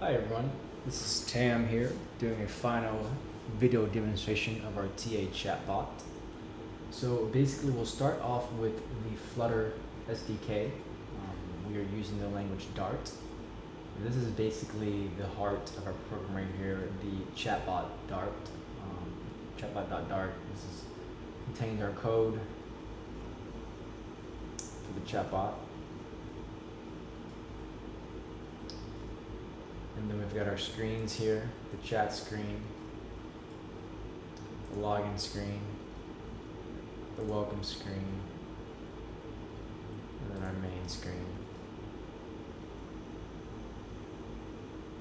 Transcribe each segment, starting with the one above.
Hi everyone, this is Tam here doing a final video demonstration of our TA chatbot. So basically we'll start off with the Flutter SDK. We are using the language Dart. This is basically the heart of our program right here, the chatbot Dart. Chatbot.dart. This is contains our code for the chatbot. And then we've got our screens here, the chat screen, the login screen, the welcome screen, and then our main screen.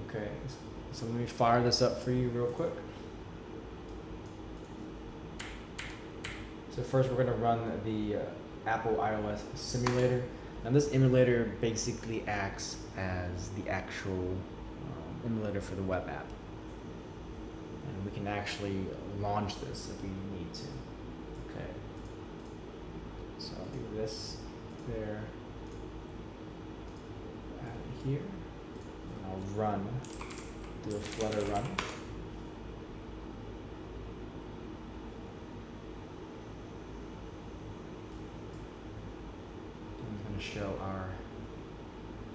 Okay, so let me fire this up for you real quick. So first we're going to run the Apple iOS simulator. Now this emulator basically acts as the actual emulator for the web app. And we can actually launch this if we need to. Okay. So I'll do this there, add it here, and I'll run, do a Flutter run. I'm going to show our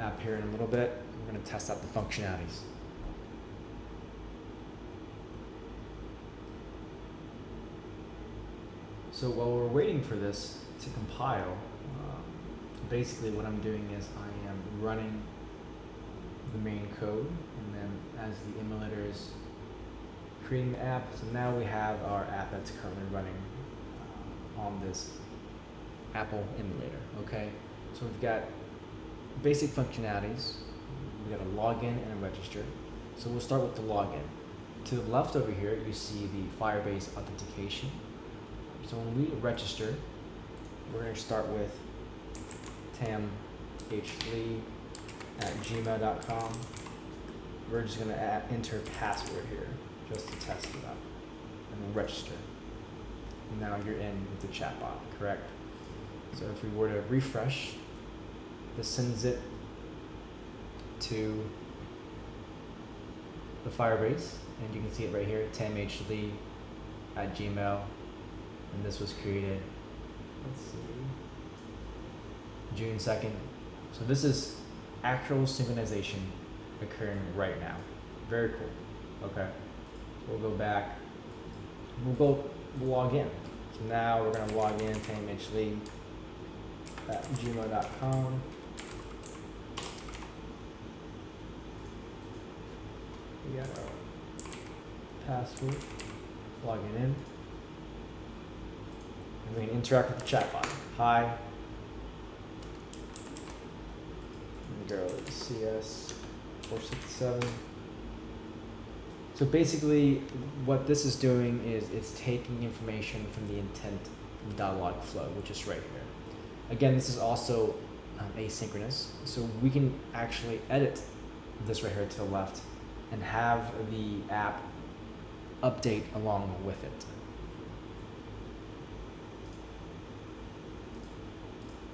app here in a little bit. We're going to test out the functionalities. So while we're waiting for this to compile, basically what I'm doing is I am running the main code, and then as the emulator is creating the app, so now we have our app that's currently running on this Apple emulator. Okay, so we've got basic functionalities. We've got a login and a register. So we'll start with the login. To the left over here, you see the Firebase authentication. So when we register, we're going to start with tamhlee at gmail.com. We're just going to enter password here just to test it out, and then register. And now you're in with the chatbot, correct? So if we were to refresh, this sends it to the Firebase, and you can see it right here, tamhlee at gmail. And this was created, let's see, June 2nd. So this is actual synchronization occurring right now. Very cool. Okay. We'll go back. We'll log in. So now we're going to log in, tamhlee at gmail.com. We got our password, logging in. And we can interact with the chatbot. Hi. And go to CS467. So basically, what this is doing is it's taking information from the intent from Dialogflow, which is right here. Again, this is also asynchronous, so we can actually edit this right here to the left and have the app update along with it.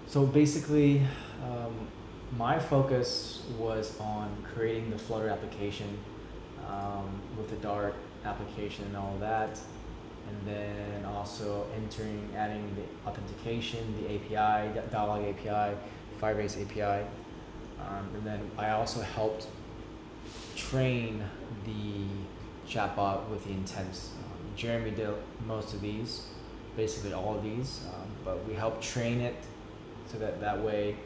So basically, my focus was on creating the Flutter application with the Dart application and all that, and then also adding the authentication, the API, Dialog API, Firebase API, and then I also helped train the chatbot with the intents. Jeremy did most of these, basically all of these, but we helped train it so that way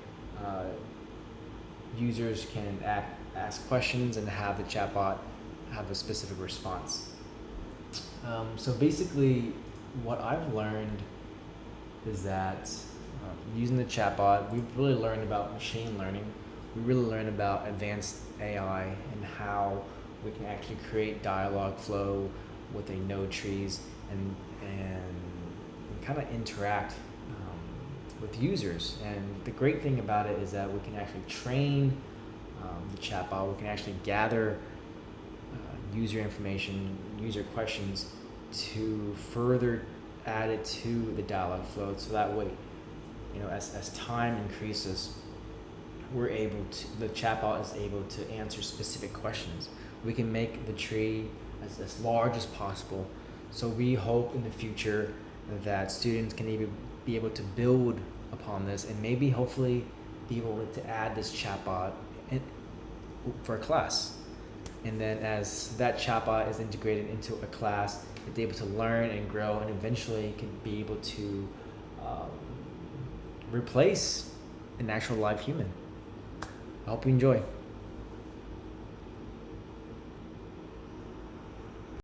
users can ask questions and have the chatbot have a specific response. So basically what I've learned is that using the chatbot, we've really learned about machine learning. We really learned about advanced AI and how we can actually create Dialogflow with a node trees and kind of interact with users. And the great thing about it is that we can actually train the chatbot. We can actually gather user information, user questions to further add it to the Dialogflow. So that way, as time increases, the chatbot is able to answer specific questions. We can make the tree as large as possible. So we hope in the future that students can even be able to build upon this and maybe hopefully be able to add this chatbot for a class. And then as that chatbot is integrated into a class, it's able to learn and grow and eventually can be able to um, replace an actual live human. I hope you enjoy.